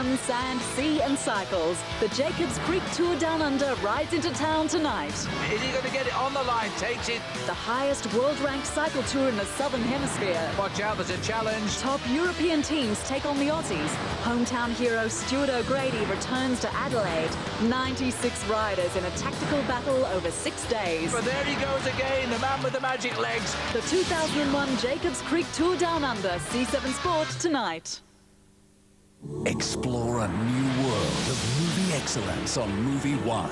Sun, sand, sea and cycles. The Jacobs Creek Tour Down Under rides into town tonight. Is he going to get it on the line? Takes it. The highest world-ranked cycle tour in the Southern Hemisphere. Watch out, there's a challenge. Top European teams take on the Aussies. Hometown hero Stuart O'Grady returns to Adelaide. 96 riders in a tactical battle over 6 days. But there he goes again, the man with the magic legs. The 2001 Jacobs Creek Tour Down Under, C7 Sport tonight. Explore a new world of movie excellence on Movie One.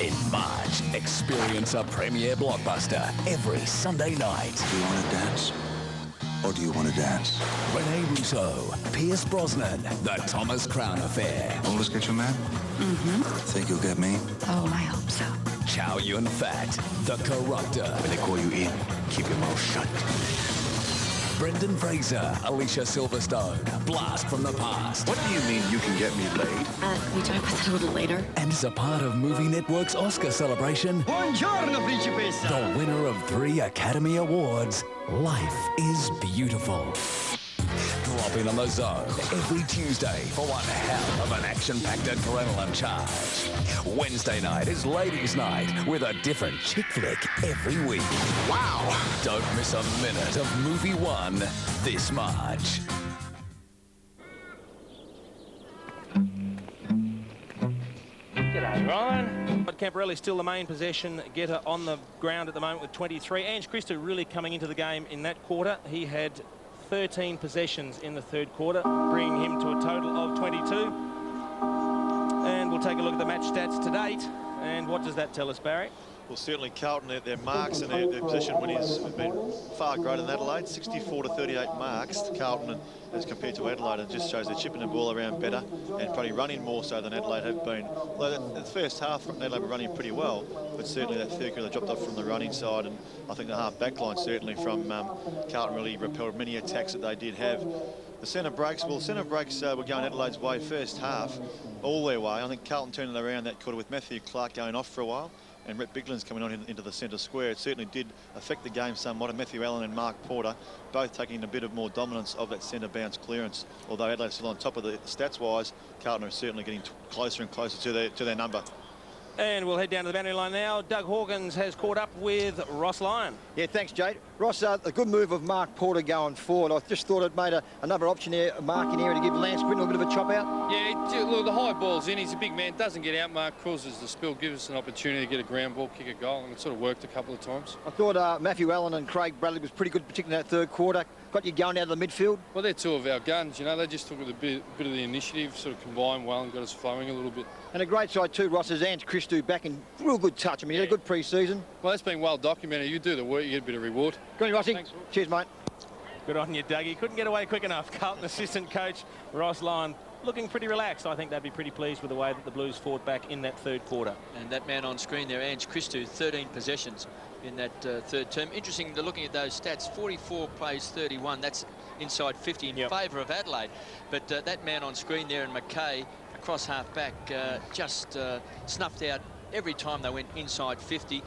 In March, experience a premiere blockbuster every Sunday night. Do you want to dance? Or do you want to dance? Rene Russo, Pierce Brosnan, The Thomas Crown Affair. Always get your man? Mm-hmm. Think you'll get me? Oh, I hope so. Chow Yun-Fat, The Corruptor. When they call you in, keep your mouth shut. Brendan Fraser, Alicia Silverstone, Blast from the Past. What do you mean you can get me laid? We talk about that a little later. And as a part of Movie Network's Oscar celebration, Buongiorno, Principessa! the winner of 3 Academy Awards, Life is Beautiful. Drop in on The Zone every Tuesday for one hell of an action-packed adrenaline charge. Wednesday night is Ladies' Night with a different chick flick every week. Wow! Don't miss a minute of Movie One this March. G'day, Ryan. But Camporelli's still the main possession getter on the ground at the moment with 23. Ange Christou really coming into the game in that quarter. He had 13 possessions in the third quarter, bringing him to a total of 22. And we'll take a look at the match stats to date. And what does that tell us, Barry? Well, certainly Carlton, their marks and their possession winnings have been far greater than Adelaide. 64 to 38 marks to Carlton as compared to Adelaide. It just shows they're chipping the ball around better and probably running more so than Adelaide have been. Although the first half, Adelaide were running pretty well, but certainly that third quarter dropped off from the running side, and I think the half back line certainly from Carlton really repelled many attacks that they did have. The centre breaks, well, centre breaks were going Adelaide's way first half, all their way. I think Carlton turned it around that quarter with Matthew Clark going off for a while and Rhett Bigland's coming on into the centre square. It certainly did affect the game somewhat, and Matthew Allen and Mark Porter both taking a bit of more dominance of that centre bounce clearance. Although Adelaide's still on top of the stats-wise, Carlton are certainly getting closer and closer to their number. And we'll head down to the boundary line now. Doug Hawkins has caught up with Ross Lyon. Yeah, thanks, Jade. Ross, a good move of Mark Porter going forward. I just thought it made another option there, a marking area to give Lance Britton a bit of a chop out. Yeah, look, the high ball's in. He's a big man, doesn't get out. Mark causes the spill, gives us an opportunity to get a ground ball, kick a goal, and it sort of worked a couple of times. I thought Matthew Allen and Craig Bradley was pretty good, particularly in that third quarter. Got you going out of the midfield. Well, they're two of our guns, you know. They just took a bit of the initiative, sort of combined well and got us flowing a little bit. And a great side too, Ross, is Ange Christou back in real good touch. I mean, he had a good pre-season. Well, that's been well documented. You do the work, you get a bit of reward. Good on you, Rossi. Thanks, cheers, mate. Good on you, Dougie. Couldn't get away quick enough. Carlton assistant coach Ross Lyon looking pretty relaxed. I think they'd be pretty pleased with the way that the Blues fought back in that third quarter. And that man on screen there, Ange Christou, 13 possessions in that third term. Interesting, looking at those stats, 44 plays 31. That's inside 50 in favour of Adelaide. But that man on screen there, and McKay, across half-back, just snuffed out every time they went inside 50.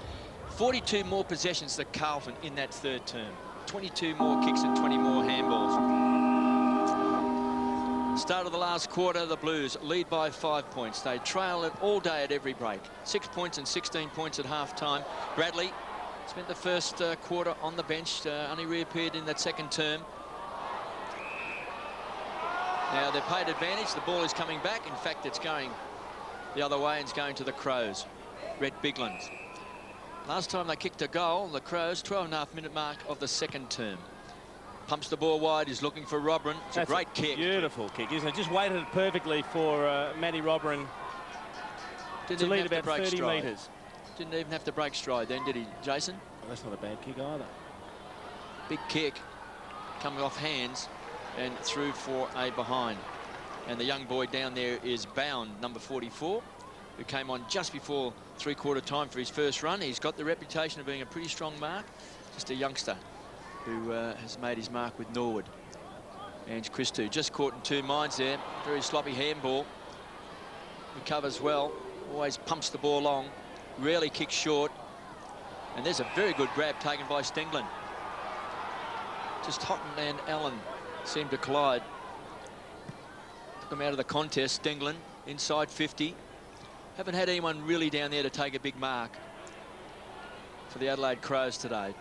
42 more possessions than Carlton in that third term. 22 more kicks and 20 more handballs. Start of the last quarter, the Blues lead by 5 points. They trail it all day at every break. 6 points and 16 points at half-time. Bradley spent the first quarter on the bench, only reappeared in that second term. Now they're paid advantage. The ball is coming back. In fact, it's going the other way and it's going to the Crows. Rhett Bigland. Last time they kicked a goal, the Crows, 12.5-minute mark of the second term. Pumps the ball wide, is looking for Robran. It's a great kick. Beautiful kick, isn't it? Just waited it perfectly for Matty Robran to lead about 30 metres. Didn't even have to break stride then, did he, Jason? Well, that's not a bad kick either. Big kick, coming off hands and through for a behind. And the young boy down there is Bound, number 44, who came on just before three-quarter time for his first run. He's got the reputation of being a pretty strong mark. Just a youngster who has made his mark with Norwood. Ange Christou just caught in two minds there. Very sloppy handball. Recovers well. Always pumps the ball long. Rarely kicks short. And there's a very good grab taken by Stenglen. Just Houghton and Allen seem to collide. Took him out of the contest. Stingland inside 50. Haven't had anyone really down there to take a big mark for the Adelaide Crows today.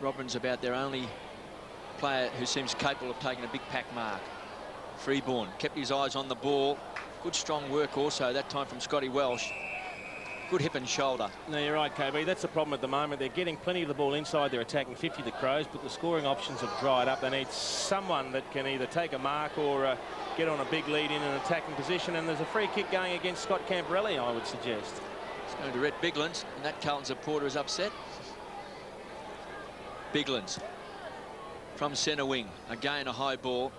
Robin's about their only player who seems capable of taking a big pack mark. Freeborn kept his eyes on the ball. Good strong work also, that time from Scotty Welsh. Good hip and shoulder. No, you're right, KB. That's the problem at the moment. They're getting plenty of the ball inside. They're attacking 50, the Crows, but the scoring options have dried up. They need someone that can either take a mark or get on a big lead in an attacking position. And there's a free kick going against Scott Camporelli, I would suggest. It's going to Rhett Biglands, and that Carlton supporter is upset. Biglands from centre wing. Again, a high ball.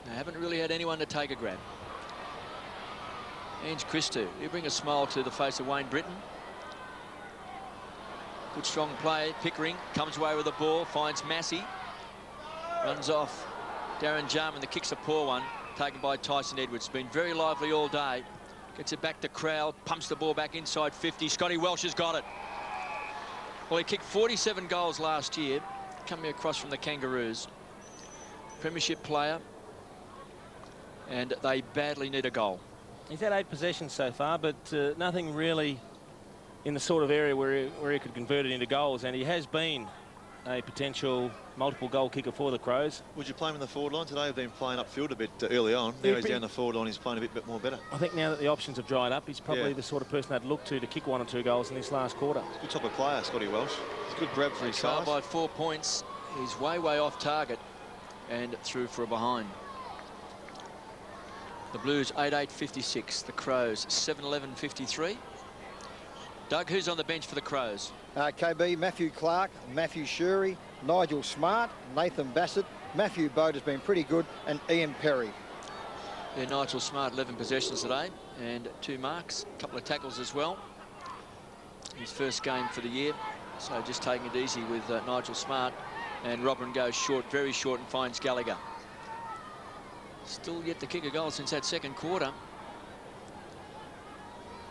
They haven't really had anyone to take a grab. Ange Christou, you bring a smile to the face of Wayne Britton. Good strong play. Pickering comes away with the ball, finds Massey. Runs off. Darren Jarman, the kick's a poor one, taken by Tyson Edwards. Been very lively all day. Gets it back to Crowell, pumps the ball back inside 50. Scotty Welsh has got it. Well, he kicked 47 goals last year, coming across from the Kangaroos. Premiership player, and they badly need a goal. He's had 8 possessions so far, but nothing really in the sort of area where he could convert it into goals, and he has been a potential multiple goal kicker for the Crows. Would you play him in the forward line today? They've been playing upfield a bit early on. Now he's down the forward line, he's playing a bit more better. I think now that the options have dried up, he's probably the sort of person I'd look to kick 1 or 2 goals in this last quarter. Good top of player, Scotty Welsh. He's a good grab for his size. By 4 points. He's way off target and through for a behind. The Blues 8-8-56. The Crows 7-11-53. Doug, who's on the bench for the Crows? KB, Matthew Clark, Matthew Shurey, Nigel Smart, Nathan Bassett, Matthew Bode has been pretty good, and Ian Perry. Yeah, Nigel Smart, 11 possessions today and 2 marks, a couple of tackles as well. His first game for the year, so just taking it easy with Nigel Smart. And Robin goes short, very short, and finds Gallagher. Still yet to kick a goal since that second quarter.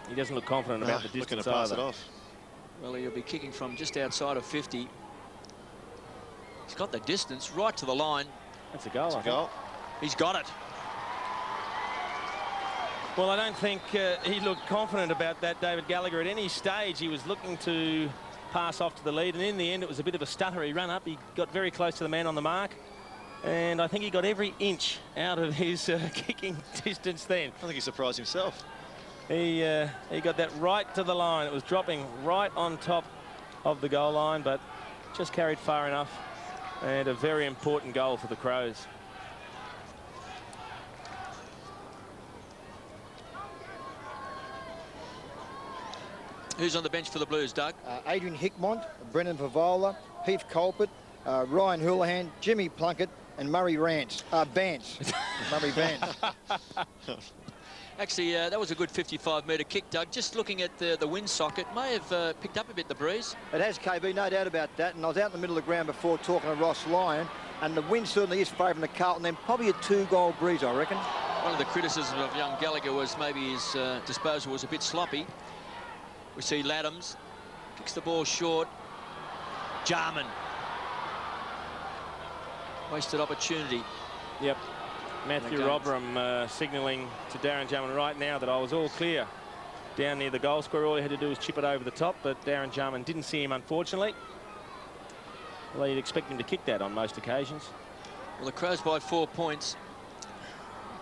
He doesn't look confident about the distance looking to pass either. it off. Well, he'll be kicking from just outside of 50. He's got the distance right to the line. That's a goal, I think. Goal. He's got it. Well, I don't think he looked confident about that, David Gallagher. At any stage, he was looking to pass off to the lead, and in the end, it was a bit of a stuttery run up. He got very close to the man on the mark, and I think he got every inch out of his kicking distance then. I think he surprised himself. He got that right to the line. It was dropping right on top of the goal line, but just carried far enough, and a very important goal for the Crows. Who's on the bench for the Blues, Doug? Adrian Hickmont, Brendan Favola, Heath Colpert, Ryan Houlihan, Jimmy Plunkett, and Murray Vance. Murray Vance. Actually, that was a good 55-metre kick, Doug. Just looking at the wind socket, may have picked up a bit the breeze. It has, KB, no doubt about that. And I was out in the middle of the ground before talking to Ross Lyon, and the wind certainly is favouring the Carlton. Then probably a 2-goal breeze, I reckon. One of the criticisms of young Gallagher was maybe his disposal was a bit sloppy. We see Laddams kicks the ball short. Jarman. Wasted opportunity. Yep. Matthew Robram signalling to Darren Jarman right now that I was all clear down near the goal scorer. All he had to do was chip it over the top, but Darren Jarman didn't see him, unfortunately. Well, you'd expect him to kick that on most occasions. Well, the Crows by 4 points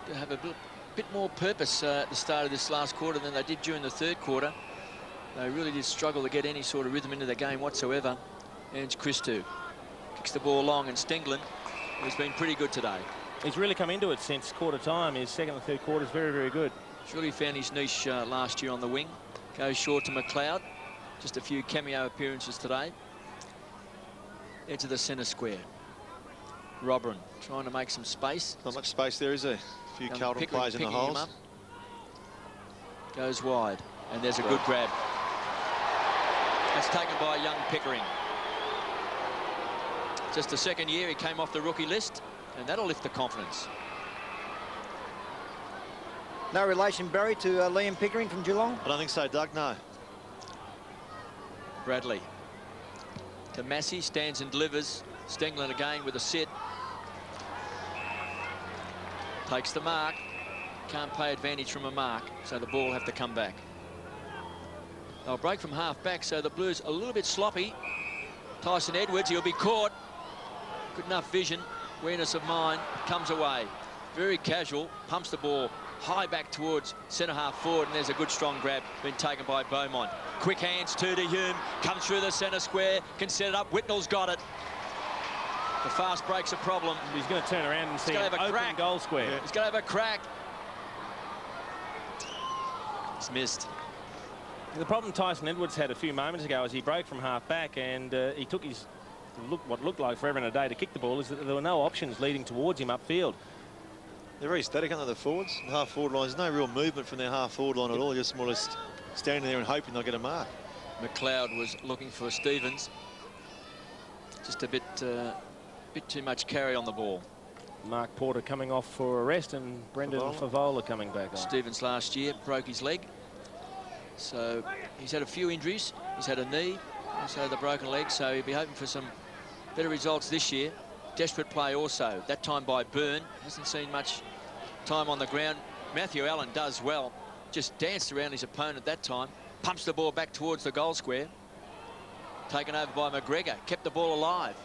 to have a bit more purpose at the start of this last quarter than they did during the third quarter. They really did struggle to get any sort of rhythm into the game whatsoever. Ange Christou kicks the ball long, and Stingland, who's been pretty good today. He's really come into it since quarter time. His second and third quarter is very good. He's really found his niche last year on the wing. Goes short to McLeod. Just a few cameo appearances today. Edge of the centre square. Robin trying to make some space. Not much space there, is there? A few Carlton players in the holes. Goes wide, and there's a good grab. That's taken by young Pickering. Just the second year he came off the rookie list, and that'll lift the confidence. No relation, Barry, to Liam Pickering from Geelong? I don't think so, Doug, no. Bradley to Massey, stands and delivers. Stingland again with a sit. Takes the mark. can't pay advantage from a mark, so the ball will have to come back. They'll break from half back, so the Blues a little bit sloppy. Tyson Edwards, he'll be caught. Good enough vision, awareness of mind, comes away. Very casual, pumps the ball high back towards centre half forward, and there's a good strong grab been taken by Beaumont. Quick hands to Hume, comes through the centre square, can set it up. Whitnell's got it. The fast break's a problem. He's going to turn around and see an open open goal square. Yeah. He's going to have a crack. It's missed. The problem Tyson Edwards had a few moments ago as he broke from half back and he took his what looked like forever and a day to kick the ball, is that there were no options leading towards him upfield. They're very static, aren't they, the forwards? The half forward line, there's no real movement from their half forward line at all, just more or less standing there and hoping they'll get a mark. McLeod was looking for Stevens. Just a bit too much carry on the ball. Mark Porter coming off for a rest and Brendan Favola coming back on. Stevens last year broke his leg. So he's had a few injuries. He's had a knee, also the broken leg, so he'll be hoping for some better results this year. Desperate play also, that time by Byrne. Hasn't seen much time on the ground. Matthew Allen does well. Just danced around his opponent that time. Pumps the ball back towards the goal square. Taken over by McGregor. Kept the ball alive.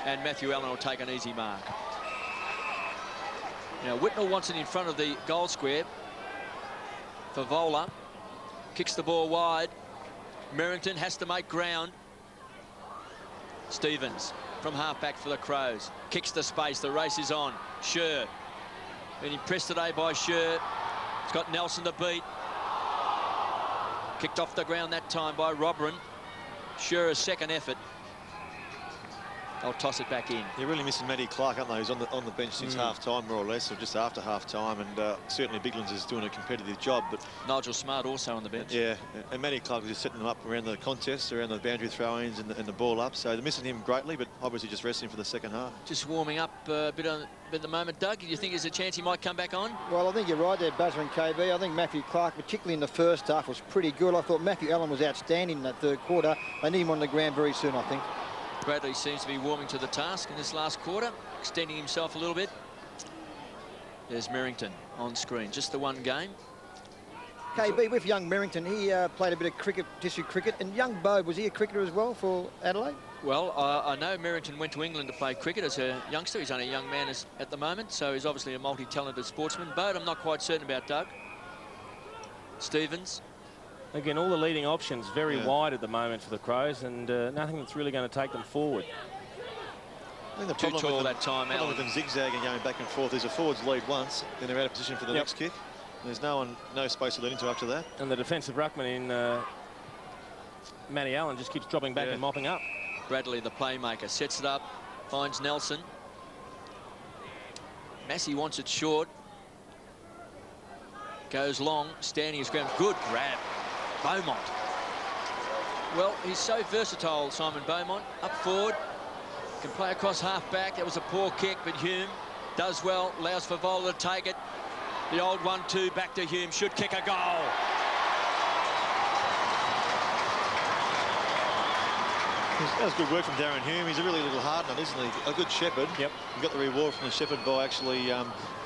And Matthew Allen will take an easy mark. Now, Whitnell wants it in front of the goal square. Favola kicks the ball wide. Merrington has to make ground. Stevens from half-back for the Crows. Kicks the space. The race is on. Scher. Been impressed today by Scher. He's got Nelson to beat. Kicked off the ground that time by Robran. Scher's second effort. They'll toss it back in. They're really missing Matty Clark, aren't they? He's on the bench since half-time, more or less, or just after half-time, and certainly Biglands is doing a competitive job. But Nigel Smart also on the bench. Yeah, and Matty Clark was just setting them up around the contests, around the boundary throw-ins and the ball up. So they're missing him greatly, but obviously just resting for the second half. Just warming up a bit at the moment. Doug, do you think there's a chance he might come back on? Well, I think you're right there, Buzzer and KB. I think Matthew Clark, particularly in the first half, was pretty good. I thought Matthew Allen was outstanding in that third quarter. They need him on the ground very soon, I think. Bradley seems to be warming to the task in this last quarter, extending himself a little bit. There's Merrington on screen, just the one game. KB, with young Merrington, he played a bit of cricket, district cricket, and young Bo, was he a cricketer as well for Adelaide? Well, I know Merrington went to England to play cricket as a youngster. He's only a young man at the moment, so he's obviously a multi-talented sportsman. Bode, I'm not quite certain about, Doug. Stevens. Again, all the leading options very wide at the moment for the Crows, and nothing that's really going to take them forward. I think the Too tall that time, Allen. With them zigzagging, going back and forth. There's a forwards lead once, then they're out of position for the next kick. There's no space to lead into after that. And the defensive ruckman in Matty Allen just keeps dropping back and mopping up. Bradley, the playmaker, sets it up, finds Nelson. Massey wants it short. Goes long, standing his ground. Good grab. Beaumont. Well, he's so versatile, Simon Beaumont. Up forward, can play across half-back. That was a poor kick, but Hume does well, allows Favola to take it. The old 1-2 back to Hume, should kick a goal. That was good work from Darren Hume. He's a really little hard nut, isn't he? A good shepherd. Yep. He got the reward from the shepherd by actually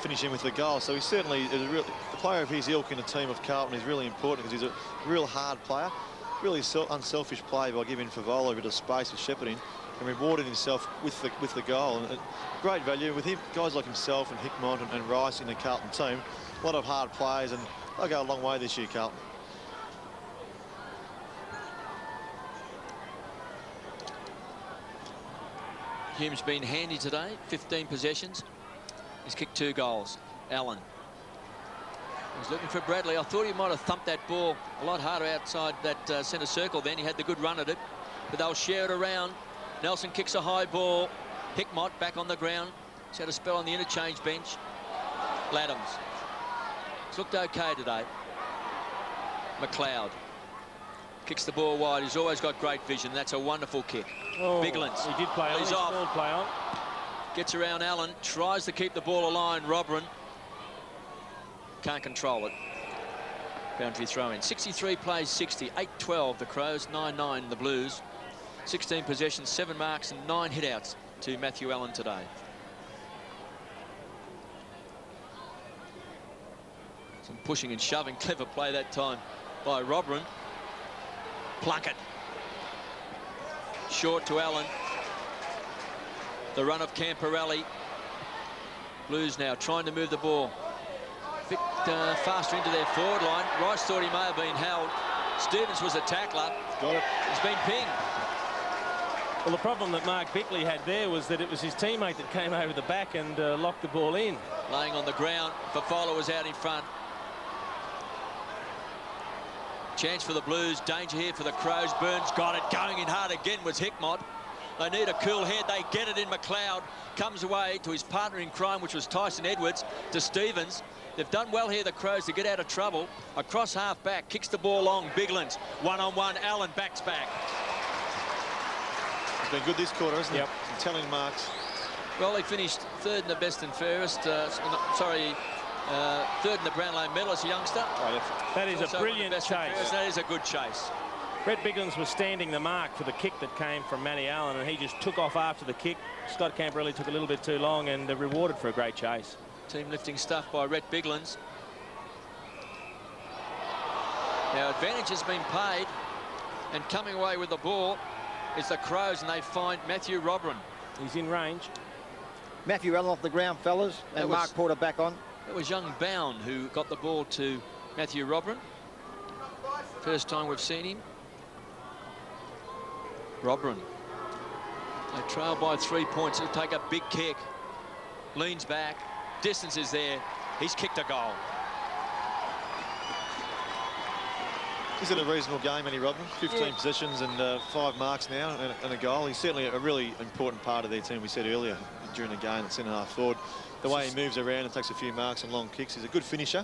finishing with the goal. So he certainly is the player of his ilk in a team of Carlton is really important because he's a real hard player. Really unselfish play by giving Favola a bit of space for shepherding and rewarding himself with the goal. And great value with him, guys like himself and Hickmont and Rice in the Carlton team. A lot of hard players, and they'll go a long way this year, Carlton. Hume's been handy today, 15 possessions. He's kicked 2 goals. Allen. He's looking for Bradley. I thought he might have thumped that ball a lot harder outside that centre circle then. He had the good run at it, but they'll share it around. Nelson kicks a high ball. Hickmott back on the ground. He's had a spell on the interchange bench. Laddams. It's looked okay today. McLeod. Kicks the ball wide. He's always got great vision. That's a wonderful kick. Biglands. He did play on. He's off. Play on. Gets around Allen. Tries to keep the ball aligned. Robran. Can't control it. Boundary throw in. 63 plays 60. 8-12 the Crows. 9-9 the Blues. 16 possessions, 7 marks and 9 hitouts to Matthew Allen today. Some pushing and shoving. Clever play that time by Robran. Plunkett. Short to Allen. The run of Camporelli. Blues now trying to move the ball. A bit faster into their forward line. Rice thought he may have been held. Stevens was a tackler. Got it. He's been pinged. Well, the problem that Mark Bickley had there was that it was his teammate that came over the back and locked the ball in. Laying on the ground. Fafolo was out in front. Chance for the Blues. Danger here for the Crows. Burns got it. Going in hard again was Hickmott. They need a cool head. They get it in McLeod. Comes away to his partner in crime, which was Tyson Edwards, to Stevens. They've done well here, the Crows, to get out of trouble. Across half back. Kicks the ball long. Biglands. One-on-one. Allen backs back. It's been good this quarter, isn't it? Some telling marks. Well, he finished third in the best and fairest. Third in the Brownlow medalist youngster. That is Also a brilliant chase. That is a good chase. Brett Biglands was standing the mark for the kick that came from Matty Allen, and he just took off after the kick. Scott Camporelli took a little bit too long and rewarded for a great chase. Team lifting stuff by Rhett Biglands. Now, advantage has been paid, and coming away with the ball is the Crows, and they find Matthew Robran. He's in range. Matthew Allen off the ground, fellas, and Mark Porter back on. It was young Bound who got the ball to Matthew Robran. First time we've seen him. Robran. They trail by 3 points. He'll take a big kick. Leans back. Distance is there. He's kicked a goal. He's had a reasonable game, Matty Robran. 15 possessions and 5 marks now and a goal. He's certainly a really important part of their team. We said earlier during the game at centre-half forward. The way he moves around and takes a few marks and long kicks. He's a good finisher,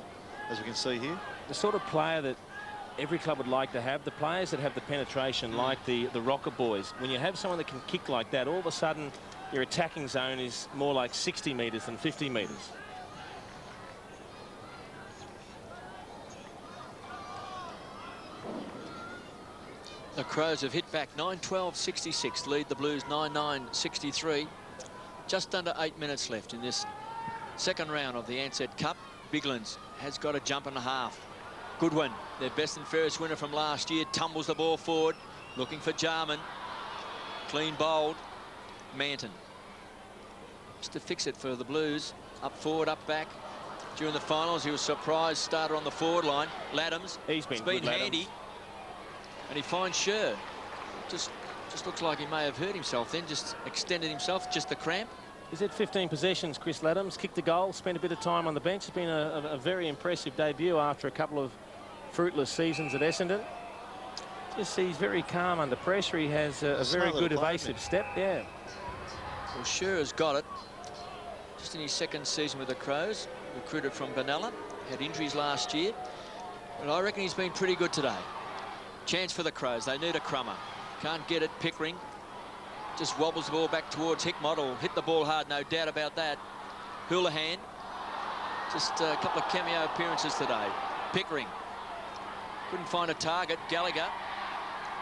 as we can see here. The sort of player that every club would like to have, the players that have the penetration, like the Rocker boys. When you have someone that can kick like that, all of a sudden your attacking zone is more like 60 metres than 50 metres. The Crows have hit back 9-12-66, lead the Blues 9-9-63. Just under 8 minutes left in this second round of the Ansett Cup. Biglands has got a jump and a half. Goodwin, their best and fairest winner from last year, tumbles the ball forward, looking for Jarman. Clean bowled. Manton. Just to fix it for the Blues. Up forward, up back. During the finals, he was surprised starter on the forward line. Laddams. He's been good, handy. And he finds Scher. Just looks like he may have hurt himself then, just extended himself, just the cramp. He's had 15 possessions, Chris Laddams. Kicked a goal, spent a bit of time on the bench. It's been a very impressive debut after a couple of fruitless seasons at Essendon. Just he's very calm under pressure. He has a very good evasive step. Yeah. Well, Scher has got it. Just in his second season with the Crows. Recruited from Benalla. Had injuries last year. But I reckon he's been pretty good today. Chance for the Crows. They need a crummer. Can't get it. Pickering just wobbles the ball back towards Hickmott. Will hit the ball hard, no doubt about that. Houlihan. Just a couple of cameo appearances today. Pickering. Couldn't find a target. Gallagher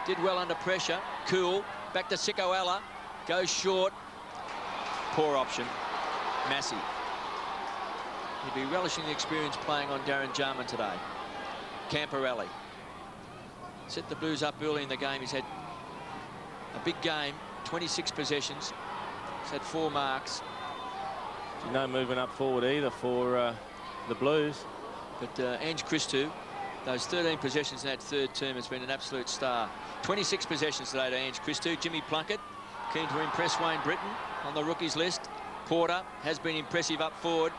did well under pressure. Cool. Back to Sikoala. Goes short. Poor option. Massey. He'd be relishing the experience playing on Darren Jarman today. Camporelli. Set the Blues up early in the game. He's had a big game. 26 possessions. He's had 4 marks. No movement up forward either for the Blues. But Ange Christou, those 13 possessions in that third term has been an absolute star. 26 possessions today to Ange Christou. Jimmy Plunkett, keen to impress Wayne Britton on the rookies list. Porter has been impressive up forward.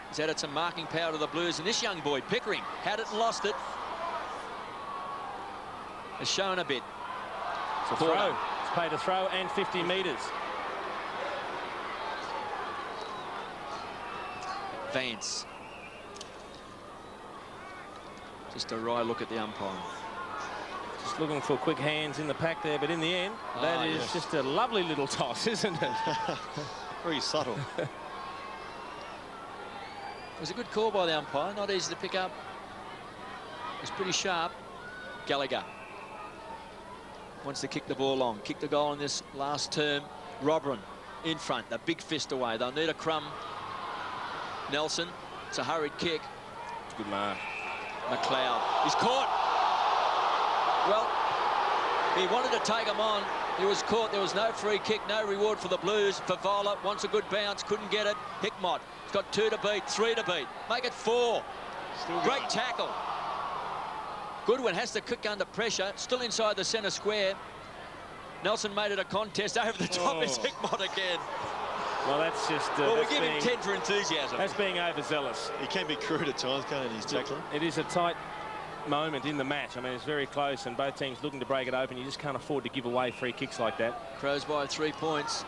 He's added some marking power to the Blues. And this young boy, Pickering, had it and lost it. Has shown a bit. It's a throw. It's paid a throw and 50 metres. Vance. Just a wry look at the umpire. Just looking for quick hands in the pack there, but in the end, that is just a lovely little toss, isn't it? Very subtle. It was a good call by the umpire. Not easy to pick up. It was pretty sharp. Gallagher wants to kick the ball long. Kicked the goal in this last term. Robran in front. The big fist away. They'll need a crumb. Nelson. It's a hurried kick. Good mark. McLeod. He's caught. Well, he wanted to take him on. He was caught. There was no free kick, no reward for the Blues. Favola wants a good bounce, couldn't get it. Hickmott, he's got 2 to beat, 3 to beat. Make it 4. Great tackle. Goodwin has to kick under pressure, still inside the centre square. Nelson made it a contest. Over the top is Hickmott again. Well, that's just... well, we give him 10 for enthusiasm. That's being overzealous. He can be crude at times, can't he, his tackling? It is a tight moment in the match. I mean, it's very close, and both teams looking to break it open. You just can't afford to give away free kicks like that. Crows by 3 points.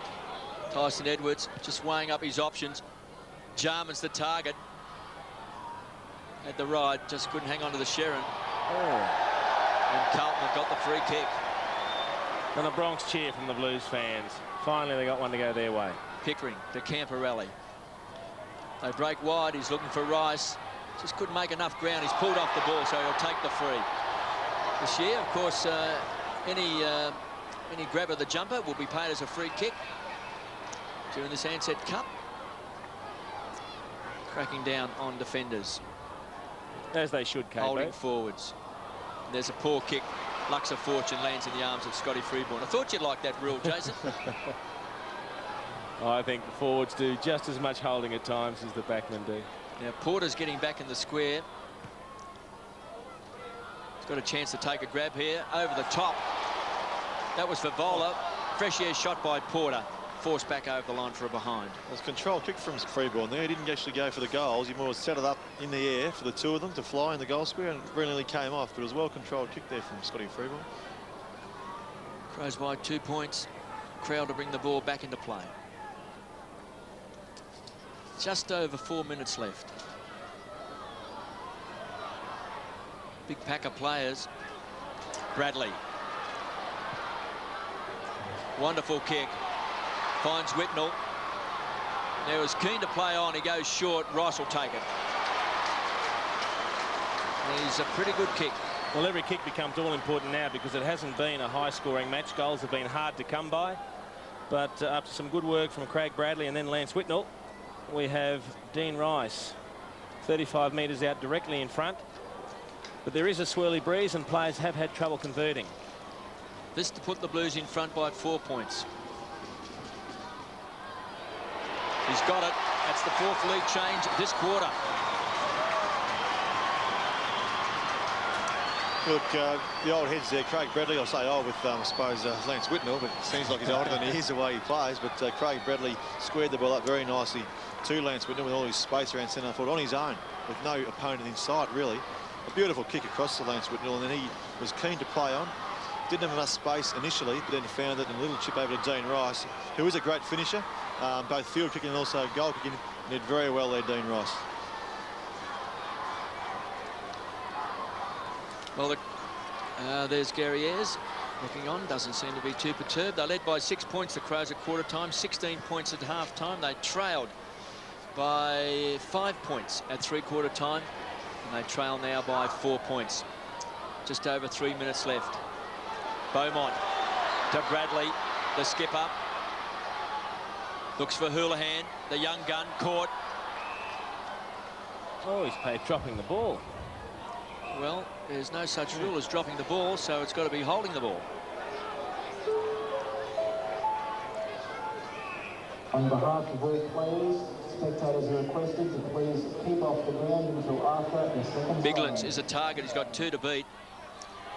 Tyson Edwards just weighing up his options. Jarman's the target. At the ride, just couldn't hang on to the Sherrin. And Carlton have got the free kick. And a Bronx cheer from the Blues fans. Finally, they got one to go their way. Pickering to Camporelli. They break wide. He's looking for Rice. Just couldn't make enough ground. He's pulled off the ball, so he'll take the free. This year, of course, any grab of the jumper will be paid as a free kick during this Ansett Cup. Cracking down on defenders. As they should, Kate. Holding forwards. There's a poor kick. Lux of Fortune lands in the arms of Scotty Freeborn. I thought you'd like that rule, Jason. I think the forwards do just as much holding at times as the backmen do. Now, Porter's getting back in the square. He's got a chance to take a grab here. Over the top. That was for Vola. Fresh air shot by Porter. Forced back over the line for a behind. There's a control kick from Freeborn there. He didn't actually go for the goals. He more set it up in the air for the 2 of them to fly in the goal square, and it really came off. But it was a well-controlled kick there from Scotty Freeborn. Crows by 2 points. Crowd to bring the ball back into play. Just over 4 minutes left. Big pack of players. Bradley. Wonderful kick. Finds Whitnell. Now is keen to play on. He goes short. Rice will take it. He's a pretty good kick. Well, every kick becomes all important now because it hasn't been a high-scoring match. Goals have been hard to come by. But after some good work from Craig Bradley and then Lance Whitnell, we have Dean Rice 35 metres out directly in front. But there is a swirly breeze and players have had trouble converting. This to put the Blues in front by 4 points. He's got it. That's the 4th league change this quarter. Look, the old heads there, Craig Bradley, I'll say old with, I suppose, Lance Whitnell, but it seems like he's older than he is the way he plays. But Craig Bradley squared the ball up very nicely to Lance Whitnell with all his space around centre forward on his own, with no opponent in sight, really. A beautiful kick across to Lance Whitnell, and then he was keen to play on. Didn't have enough space initially, but then found it in a little chip over to Dean Rice, who is a great finisher, both field kicking and also goal kicking. Did very well there, Dean Rice. Well, there's Gary Ayres looking on. Doesn't seem to be too perturbed. They led by 6 points, the Crows, at quarter time, 16 points at half time. They trailed by 5 points at 3/4 time, and they trail now by 4 points. Just over 3 minutes left. Beaumont to Bradley, the skipper. Looks for Houlihan, the young gun, caught. Oh, he's paid dropping the ball. Well, there's no such rule as dropping the ball, so it's got to be holding the ball. On behalf of all players, spectators are requested to please keep off the ground until after the second. Biglands is a target. He's got 2 to beat.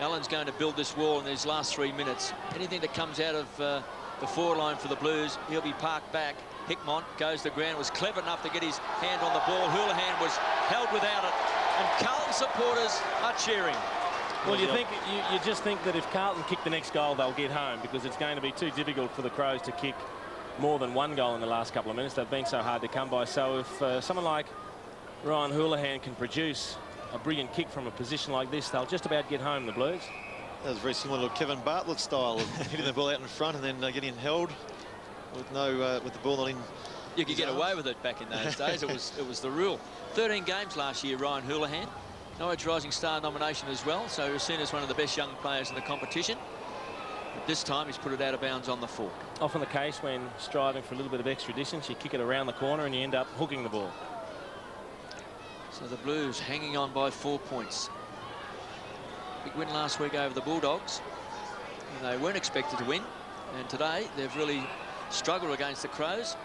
Allen's going to build this wall in these last 3 minutes. Anything that comes out of the forward line for the Blues, he'll be parked back. Hickmont goes to the ground, was clever enough to get his hand on the ball. Houlihan was held without it, and Carlton supporters are cheering. Well, you just think that if Carlton kick the next goal, they'll get home, because it's going to be too difficult for the Crows to kick more than 1 goal in the last couple of minutes. They've been so hard to come by. So if someone like Ryan Houlihan can produce a brilliant kick from a position like this, they'll just about get home, the Blues. That was very similar to Kevin Bartlett style of hitting the ball out in front and then getting held with with the ball not in. You could get away with it back in those days. It was the rule. 13 games last year, Ryan Houlihan. Norwich Rising Star nomination as well, so he was seen as one of the best young players in the competition. But this time he's put it out of bounds on the fork. Often the case when striving for a little bit of extra distance, you kick it around the corner and you end up hooking the ball. So the Blues hanging on by 4 points. Big win last week over the Bulldogs. And they weren't expected to win. And today they've really struggled against the Crows,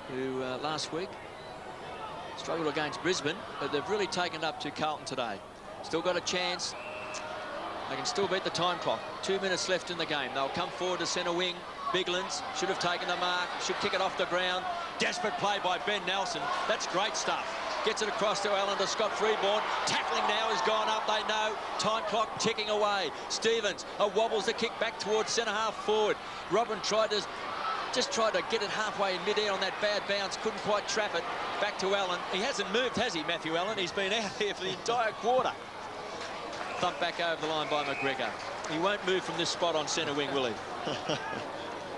who last week struggled against Brisbane, but they've really taken up to Carlton today. Still got a chance. They can still beat the time clock. 2 minutes left in the game. They'll come forward to centre wing. Biglands should have taken the mark, should kick it off the ground. Desperate play by Ben Nelson. That's great stuff. Gets it across to Allen to Scott Freeborn. Tackling now has gone up, they know. Time clock ticking away. Stevens wobbles the kick back towards centre half forward. Robin tried to get it halfway in mid-air on that bad bounce. Couldn't quite trap it. Back to Allen. He hasn't moved, has he, Matthew Allen? He's been out here for the entire quarter. Thumped back over the line by McGregor. He won't move from this spot on centre wing, will he?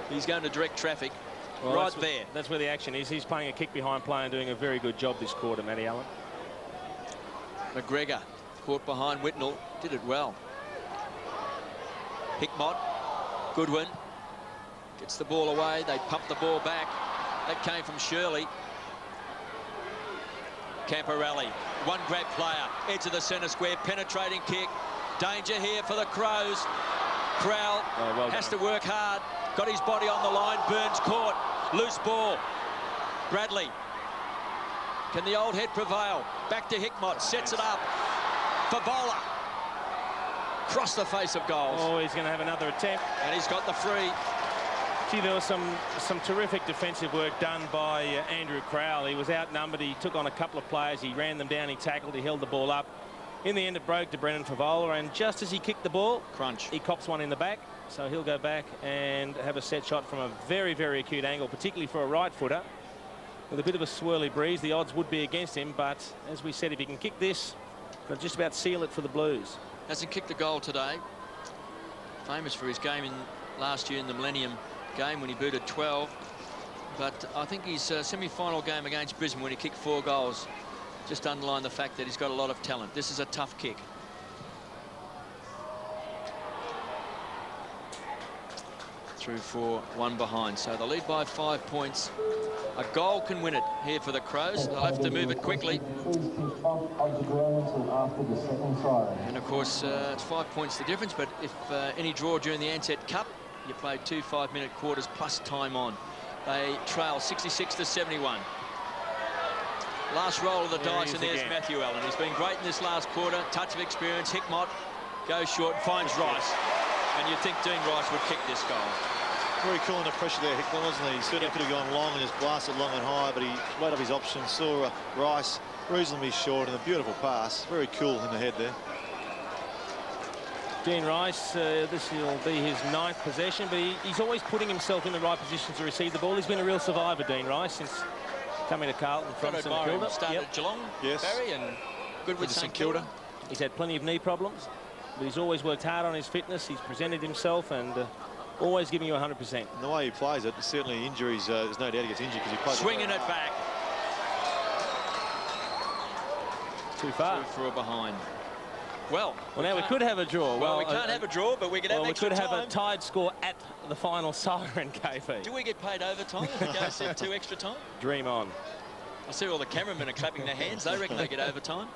He's going to direct traffic. Well, right there. That's where the action is. He's playing a kick behind play and doing a very good job this quarter, Matty Allen. McGregor caught behind Whitnell. Did it well. Hickmott. Goodwin. Gets the ball away. They pump the ball back. That came from Shirley. Camporelli. One grab player. Edge of the centre square. Penetrating kick. Danger here for the Crows. Crowell has to work hard. Got his body on the line. Burns caught. Loose ball. Bradley. Can the old head prevail? Back to Hickmott. Sets it up. Favola. Cross the face of goals. Oh, he's going to have another attempt. And he's got the free. Gee, there was some terrific defensive work done by Andrew Crowell. He was outnumbered. He took on a couple of players. He ran them down. He tackled. He held the ball up. In the end, it broke to Brendan Favola. And just as he kicked the ball, crunch, he cops one in the back. So he'll go back and have a set shot from a very, very acute angle, particularly for a right footer. With a bit of a swirly breeze, the odds would be against him. But as we said, if he can kick this, they'll just about seal it for the Blues. Hasn't kicked a goal today. Famous for his game in last year in the Millennium game when he booted 12. But I think his semi-final game against Brisbane when he kicked 4 goals just underlined the fact that he's got a lot of talent. This is a tough kick. Through for 1 behind. So they'll lead by 5 points. A goal can win it here for the Crows. They'll have to move it quickly. And of course, it's 5 points the difference, but if any draw during the Ansett Cup, you play 2 5-minute quarters plus time on. They trail 66-71. Last roll of the dice, and there's again Matthew Allen. He's been great in this last quarter. Touch of experience. Hickmott goes short, finds Rice. And you'd think Dean Rice would kick this goal. Very cool under pressure there, Hickmott, wasn't he? He certainly could have gone long and just blasted long and high, but he weighed up his options, saw Rice reasonably short, and a beautiful pass. Very cool in the head there. Dean Rice, this will be his 9th possession, but he's always putting himself in the right position to receive the ball. He's been a real survivor, Dean Rice, since coming to Carlton from St Kilda. Started at Geelong, Barry, and good with St Kilda. He's had plenty of knee problems, but he's always worked hard on his fitness. He's presented himself and always giving you 100%. And the way he plays it, certainly injuries, there's no doubt he gets injured because he plays swinging it back. Too far. 2 for a behind. Well, now we could have a draw. Well, we can't have a draw, but we could have extra time. We could have a tied score at the final siren, KP. Do we get paid overtime if it goes into extra time? Dream on. I see all the cameramen are clapping their hands. They reckon they get overtime.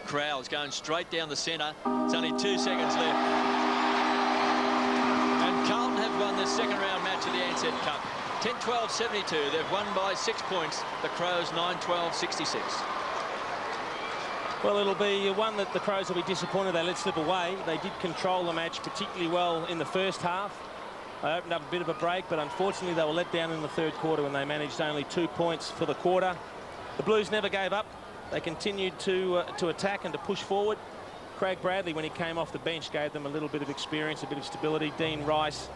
Crowell's going straight down the centre. It's only 2 seconds left. And Carlton have won the second round match of the Ansett Cup. 10-12-72. They've won by 6 points. The Crows 9-12-66. Well, it'll be one that the Crows will be disappointed they let slip away. They did control the match particularly well in the first half. They opened up a bit of a break, but unfortunately they were let down in the 3rd quarter when they managed only 2 points for the quarter. The Blues never gave up. They continued to attack and to push forward. Craig Bradley, when he came off the bench, gave them a little bit of experience, a bit of stability. Dean Rice,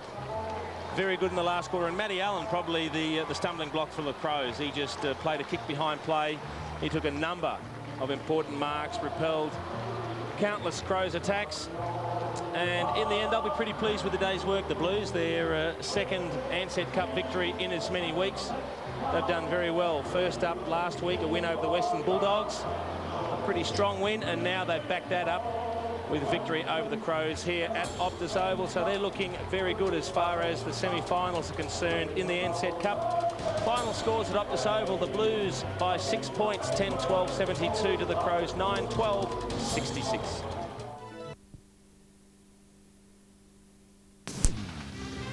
very good in the last quarter. And Matty Allen, probably the stumbling block for the Crows. He just played a kick behind play. He took a number of important marks, repelled countless Crows attacks, and in the end they'll be pretty pleased with the day's work. The Blues, their 2nd Ansett Cup victory in as many weeks. They've done very well. First up last week, a win over the Western Bulldogs, a pretty strong win, and now they've backed that up with a victory over the Crows here at Optus Oval. So they're looking very good as far as the semi-finals are concerned in the Ansett Cup. Final scores at Optus Oval. The Blues by 6 points, 10-12, 72 to the Crows, 9-12, 66.